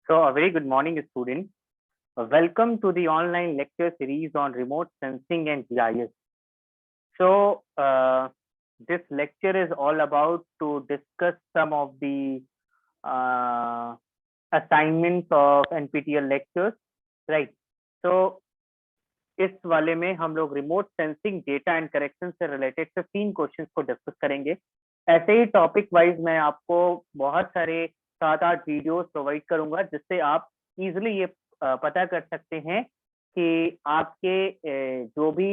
So, a very good morning, students. Welcome to the online lecture series on remote sensing and GIS. So, this lecture is all about to discuss some of the uh, assignments of NPTEL lectures, right? So, इस वाले में हम लोग remote sensing data and correction से related 15 questions को discuss करेंगे। ऐसे ही topic wise मैं आपको बहुत सारे 7-8 वीडियोस प्रोवाइड करूंगा जिससे आप इजीली ये पता कर सकते हैं कि आपके जो भी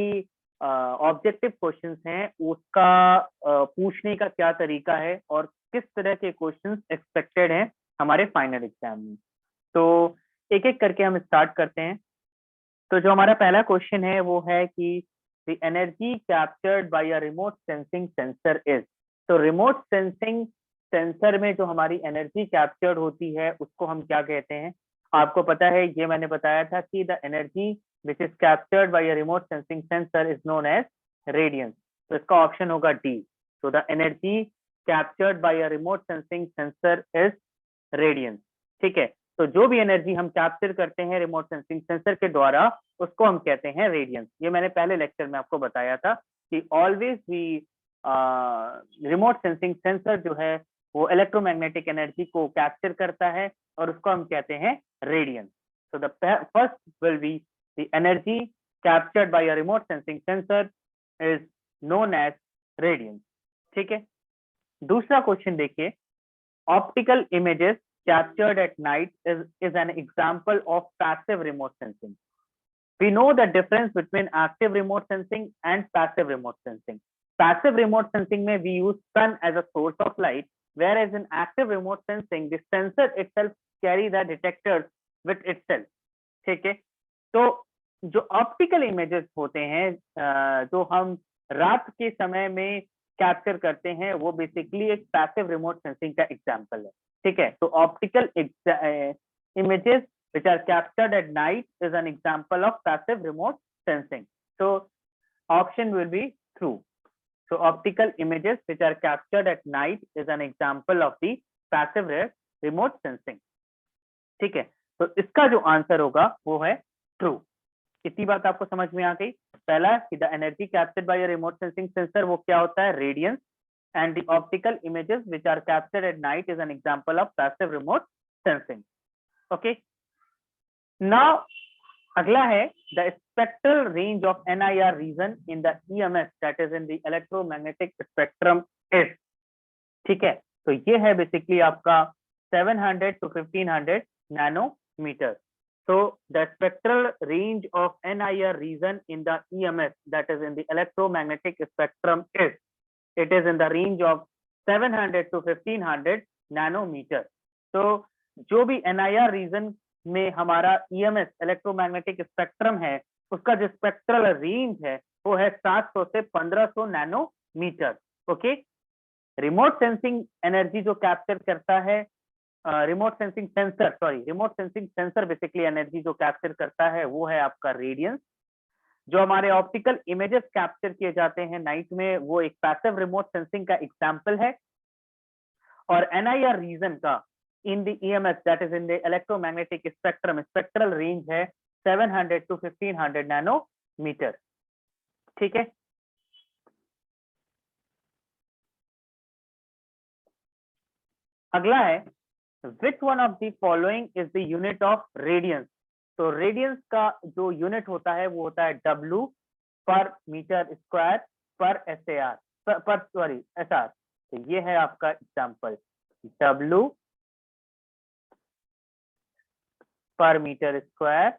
ऑब्जेक्टिव क्वेश्चंस हैं उसका पूछने का क्या तरीका है और किस तरह के क्वेश्चंस एक्सपेक्टेड हैं हमारे फाइनल एग्जाम में। तो एक एक करके हम स्टार्ट करते हैं। तो जो हमारा पहला क्वेश्चन है वो है कि the energy captured by a remote sensing sensor is. तो रिमोट सेंसिंग सेंसर में जो हमारी एनर्जी कैप्चर्ड होती है उसको हम क्या कहते हैं? आपको पता है, ये मैंने बताया था कि the energy which is captured by a remote sensing sensor is known as radiance. तो इसका ऑप्शन होगा डी। तो the energy captured by a remote sensing sensor is radiance. ठीक है, तो जो भी एनर्जी हम कैप्चर करते हैं रिमोट सेंसिंग सेंसर के द्वारा उसको हम कहते हैं रेडियंस। ये मैंने पहले लेक्चर में आपको बताया था कि ऑलवेज भी रिमोट सेंसिंग सेंसर जो है वो इलेक्ट्रोमैग्नेटिक एनर्जी को कैप्चर करता है और उसको हम कहते हैं radiance. So the first will be the energy captured by a remote sensing sensor is known as radiance. ठीक है, दूसरा क्वेश्चन देखिए, optical images captured at night is an example of passive remote sensing. We know the difference between active remote sensing and passive remote sensing. Passive remote sensing में we use sun as a source of light, whereas in active remote sensing the sensor itself carry the detectors with itself. ठीक है, तो जो optical images होते हैं जो हम रात के समय में कैप्चर करते हैं वो बेसिकली एक पैसिव रिमोट सेंसिंग का एग्जांपल है। ठीक है, तो optical images which are captured at night is an example of passive remote sensing. So option will be true. So optical images which are captured at night is an example of the passive remote sensing. ठीक है, तो इसका जो answer होगा वो है true. इतनी बात आपको समझ में आ गई। पहला कि the energy captured by a remote sensing sensor वो क्या होता है? Radiance. and the optical images which are captured at night is an example of passive remote sensing. Okay, now अगला है the spectral range of NIR region in the EMS that is in the electromagnetic spectrum is। ठीक है, तो ये है basically आपका 700 to 1500 nanometer. So the spectral range of NIR region in the EMS that is in the electromagnetic spectrum is, it is in the range of 700 to 1500 nanometer. तो जो भी NIR reason में हमारा EMS इलेक्ट्रोमैग्नेटिक स्पेक्ट्रम है उसका जो spectral range है वो है 700 से 1500 nanometre. Okay, remote sensing energy जो कैप्चर करता है remote sensing sensor basically energy जो कैप्चर करता है वो है आपका रेडियंस। जो हमारे ऑप्टिकल इमेजेस कैप्चर किए जाते हैं नाइट में वो एक पैसिव रिमोट सेंसिंग का एग्जांपल है। और एनआईआर रीजन का in the EMS that is in the electromagnetic spectrum spectral range है 700 to 1500 नैनोमीटर। ठीक है, अगला है which one of the following is the unit of radiance. तो रेडियंस का जो यूनिट होता है वो होता है W पर मीटर स्क्वायर पर SAR पर SR। तो ये है आपका एग्जांपल W पर मीटर स्क्वायर।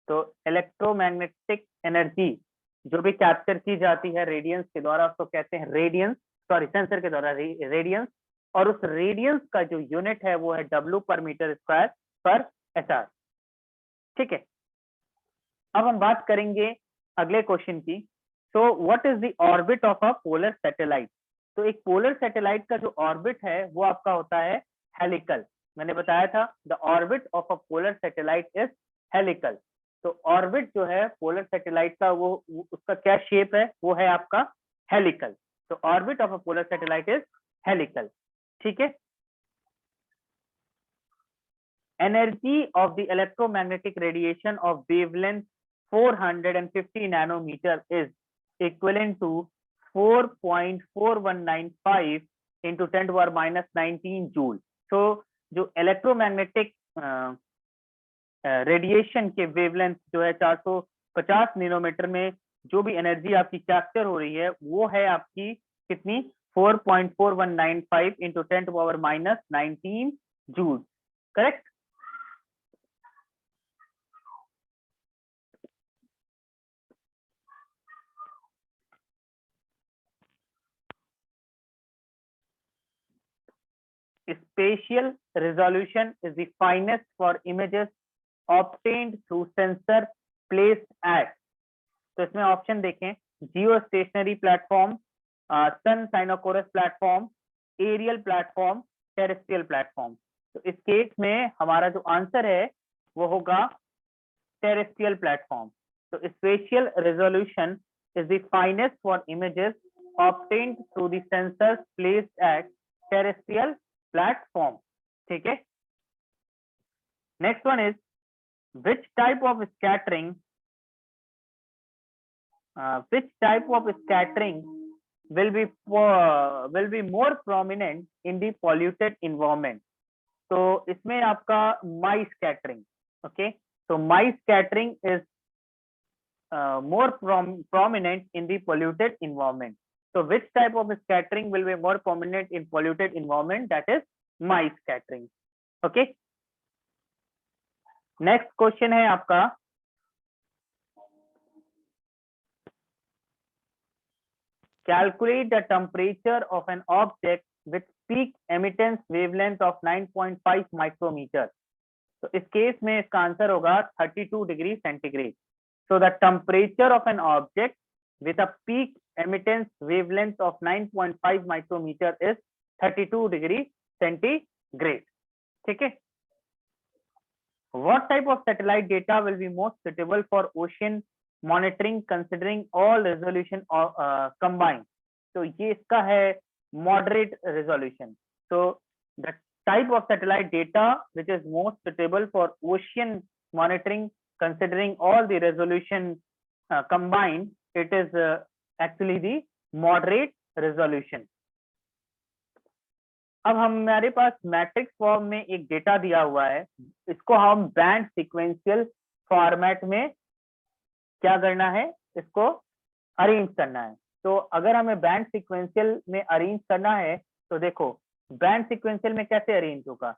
तो इलेक्ट्रोमैग्नेटिक एनर्जी जो भी कैप्चर की जाती है रेडियंस के द्वारा उसको कहते हैं सेंसर के द्वारा रेडियंस, और उस रेडियंस का जो यूनिट है वो है W पर मीटर स्क्वायर पर SR। ठीक है, अब हम बात करेंगे अगले क्वेश्चन की। So what is the orbit of a polar satellite. तो एक पोलर सैटेलाइट का जो ऑर्बिट है वो आपका होता है हेलिकल। मैंने बताया था the orbit of a polar satellite is helical. तो ऑर्बिट जो है पोलर सैटेलाइट का वो उसका क्या शेप है? वो है आपका हेलिकल। तो orbit of a polar satellite is helical. ठीक है। Energy of the electromagnetic radiation of wavelength 450 nanometer is equivalent to 4.4195 into 10 to power minus 19 joule. तो जो इलेक्ट्रोमैग्नेटिक रेडिएशन के वेवलेंथ जो है 450 नैनोमीटर में जो भी एनर्जी आपकी कैप्चर हो रही है वो है आपकी कितनी 4.4195 into 10 to power minus 19 joule. Correct. Spatial resolution is the finest for images obtained through sensor placed at। तो इसमें ऑप्शन देखें, geostationary platform, sun synchronous platform, aerial platform, terrestrial platform. तो इस केस में हमारा जो आंसर है वो होगा टेरेस्ट्रियल प्लेटफॉर्म। तो spatial resolution is the finest for images obtained through the sensors placed at terrestrial platform. ठीक है। Next one is which type of scattering will be more prominent in the polluted environment। तो इसमें आपका माई scattering. Okay, तो Mie scattering is more prominent in the polluted environment। so which type of scattering will be more prominent in polluted environment? that is mice scattering। okay, next question है आपका calculate the temperature of an object with peak emittance wavelength of 9.5 micrometer। तो इस case में इसका answer होगा 32 degree centigrade. so the temperature of an object with a peak emittance wavelength of 9.5 micrometer is 32 degree centigrade। ठीक है। What type of satellite data will be most suitable for ocean monitoring considering all resolution combined? तो ये इसका है moderate resolution। so the type of satellite data which is most suitable for ocean monitoring considering all the resolution combined, it is actually the moderate resolution। अब हमारे पास matrix form में एक data दिया हुआ है, इसको हम बैंड सीक्वेंशियल फॉर्मेट में क्या करना है, इसको अरेंज करना है। तो अगर हमें बैंड सीक्वेंशियल में अरेंज करना है तो देखो बैंड सीक्वेंशियल में कैसे अरेंज होगा,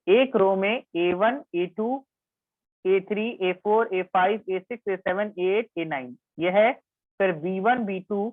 एक रो में A1 A2 A3 A4 A5 A6 A7 A8 A9 ये है। फिर B1 B2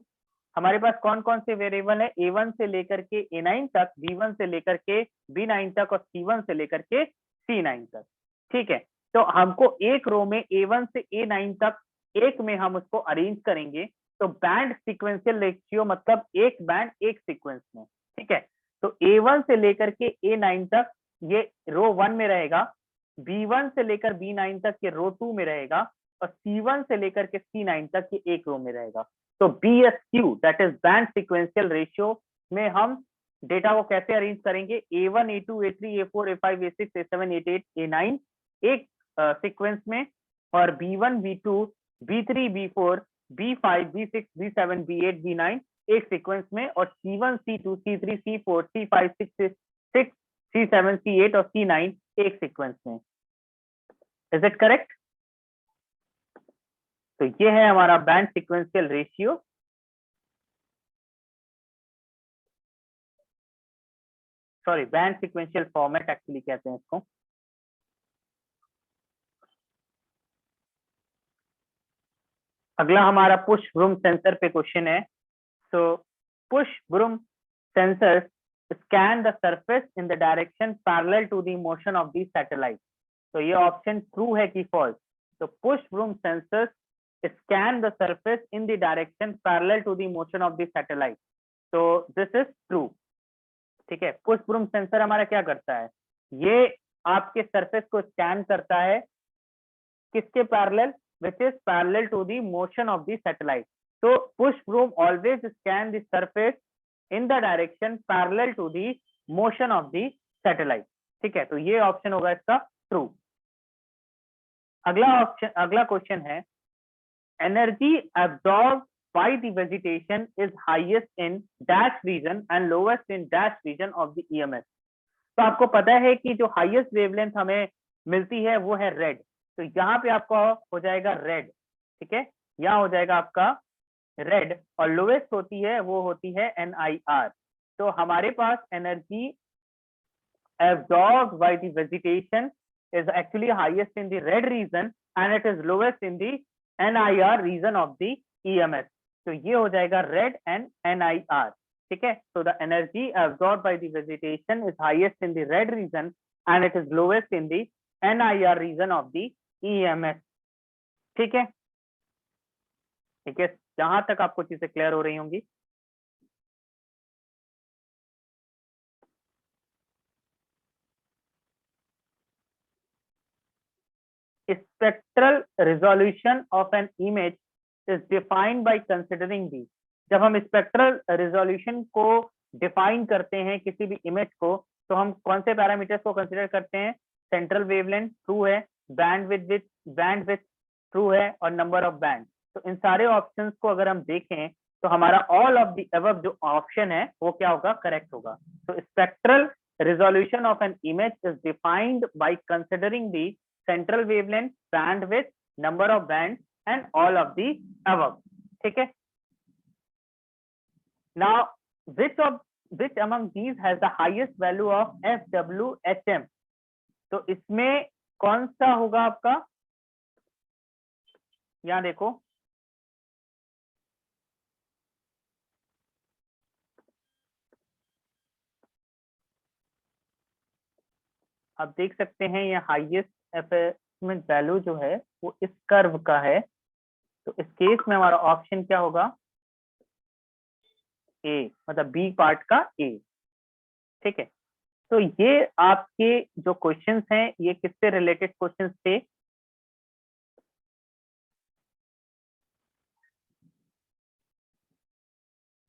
हमारे पास कौन कौन से वेरिएबल है, A1 से लेकर के A9 तक, B1 से लेकर के B9 तक और C1 से लेकर के C9 तक। ठीक है, तो हमको एक रो में A1 से A9 तक एक में हम उसको अरेंज करेंगे। तो बैंड सीक्वेंशियल रेशियो मतलब एक बैंड एक सीक्वेंस में। ठीक है, तो A1 से लेकर के A9 तक ये रो 1 में रहेगा, B1 से लेकर B9 तक ये रो 2 में रहेगा और C1 से लेकर के C9 तक ये एक रो में रहेगा। तो BSQ that is band sequential ratio में हम डेटा को कैसे अरेंज करेंगे, A1 A2 A3 A4 A5 A6 A7 A8 A9 एक सीक्वेंस में और B1 B2 B3 B4 B5 B6 B7 B8 B9 एक सीक्वेंस में और C1 C2 C3 C4 C5 C6 C7 C8 और C9 एक सीक्वेंस में। Is it correct? तो ये है हमारा band sequential ratio. Sorry, band sequential format actually कहते हैं इसको। अगला हमारा पुश ब्रूम सेंसर पे क्वेश्चन है। So push broom sensors scan the surface in the direction parallel to the motion of the satellite. तो ये ऑप्शन ट्रू है कि फॉल्स? तो push broom sensors scan the surface in the direction parallel to the motion of the satellite। तो this is true। ठीक है, push broom sensor हमारा क्या करता है, ये आपके सरफेस को स्कैन करता है किसके parallel, which is parallel to the motion of the satellite। तो push broom always scan the surface in the direction parallel to the motion of the satellite. ठीक है, तो ये ऑप्शन होगा इसका ट्रू। अगला क्वेश्चन है, energy absorb by the vegetation is highest in dash region and lowest in dash region of the EMS। तो आपको पता है कि जो हाईएस्ट वेवलेंथ हमें मिलती है वो है रेड, तो यहाँ पे आपका हो जाएगा रेड। ठीक है, यहाँ हो जाएगा आपका रेड, और लोवेस्ट होती है वो होती है NIR। तो हमारे पास energy absorbed by the vegetation is actually highest in the red region and it is lowest in the NIR region of the EMS। तो ये हो जाएगा red and NIR। ठीक है, so the energy absorbed by the vegetation is highest in the red region and it is lowest in the NIR region of the EMS। ठीक है, ठीक है, जहां तक आपको चीजें क्लियर हो रही होंगी। Spectral resolution of an image is defined by considering the। जब हम स्पेक्ट्रल रिजोल्यूशन को डिफाइन करते हैं किसी भी इमेज को, तो हम कौन से पैरामीटर्स को कंसिडर करते हैं? सेंट्रल वेवलेंथ ट्रू है, बैंडविड्थ ट्रू है, और नंबर ऑफ बैंड। तो इन सारे ऑप्शंस को अगर हम देखें तो हमारा ऑल ऑफ द अबव जो ऑप्शन है वो क्या होगा? करेक्ट होगा। तो spectral resolution of an image is defined by considering the central wavelength, bandwidth, number of bands and all of the above। ठीक है, now which among these has the highest value of FWHM? तो इसमें कौन सा होगा आपका? यहाँ देखो, आप देख सकते हैं ये हाईएस्ट एफएसमेंट वैल्यू जो है वो इस कर्व का है। तो इस केस में हमारा ऑप्शन क्या होगा? ए, मतलब बी पार्ट का ए। ठीक है, तो ये आपके जो क्वेश्चंस हैं ये किससे रिलेटेड क्वेश्चंस थे?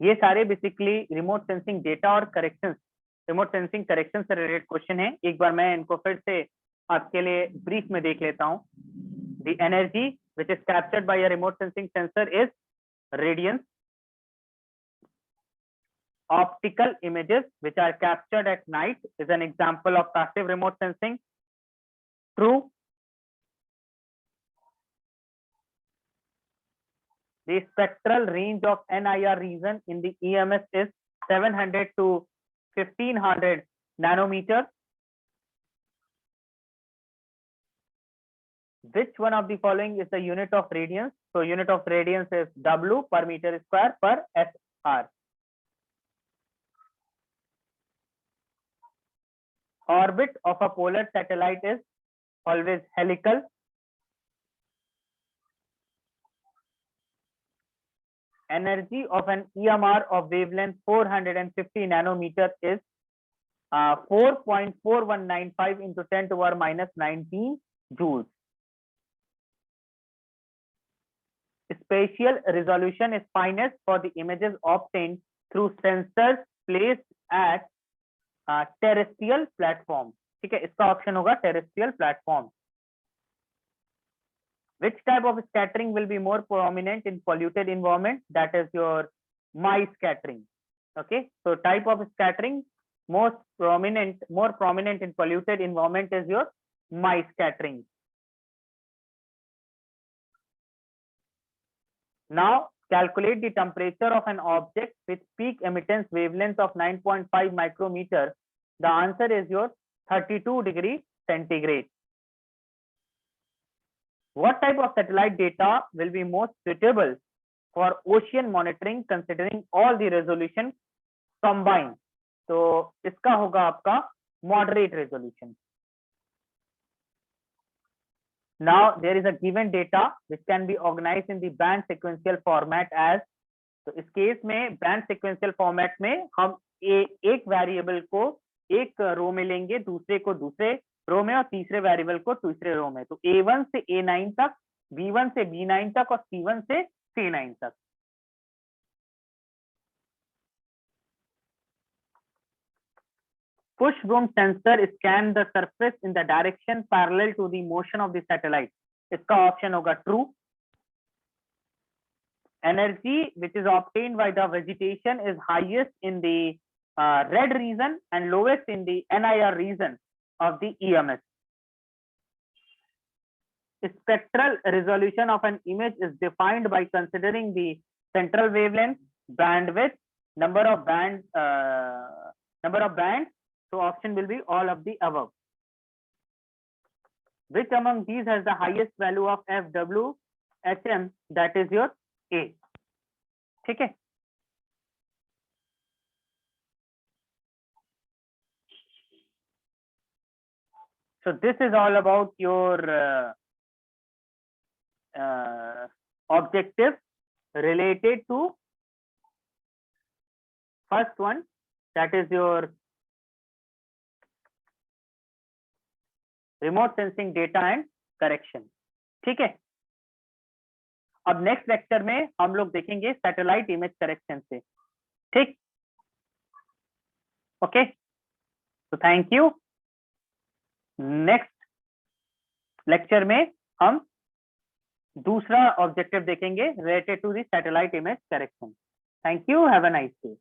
ये सारे बेसिकली रिमोट सेंसिंग डेटा और करेक्शंस, रिमोट सेंसिंग करेक्शन से रिलेटेड क्वेश्चन है। एक बार मैं इनको फिर से आपके लिए ब्रीफ में देख लेता हूँ। The energy which is captured by a remote sensing sensor is radiance. Optical images which are captured at night is an example of passive remote sensing. True. The spectral range of NIR region in the EMS is 700 to 1500 nanometers. Which one of the following is the unit of radiance? So unit of radiance is W per meter square per SR. Orbit of a polar satellite is always helical. Energy of an EMR of wavelength 450 nanometer is 4.4195 into 10 to the power minus 19 joules. Spatial resolution is finest for the images obtained through sensors placed at terrestrial platform। ठीक है, इसका option होगा terrestrial platform। Which type of scattering will be more prominent in polluted environment? That is your my scattering। Okay, so type of scattering more prominent in polluted environment is your my scattering। Now calculate the temperature of an object with peak emittance wavelength of 9.5 micrometer। The answer is your 32 degree centigrade। What type of satellite data will be most suitable for ocean monitoring considering all the resolution combined? तो इसका होगा आपका moderate resolution। Now there is a given data which can be organized in the band sequential format as। तो इस case में band sequential format में हम एक वेरिएबल को एक रो में लेंगे, दूसरे को दूसरे रो में, और तीसरे वेरिएबल को तीसरे रो में। तो A1 से A9 तक, B1 से B9 तक, और C1 से C9 तक। push broom sensor scan the surface in the direction parallel to the motion of the satellite. इसका ऑप्शन होगा true. Energy which is obtained by the vegetation is highest in the red region and lowest in the NIR region of the EMS. Spectral resolution of an image is defined by considering the central wavelength, bandwidth, number of bands. So option will be all of the above. Which among these has the highest value of FWHM? That is your A. ठीक है. So this is all about your objective related to first one, that is your remote sensing data and correction. ठीक है. अब next lecture में हम लोग देखेंगे satellite image correction से. ठीक. ओके. तो थैंक यू. नेक्स्ट लेक्चर में हम दूसरा ऑब्जेक्टिव देखेंगे related to the satellite image correction. Thank you. Have a nice day.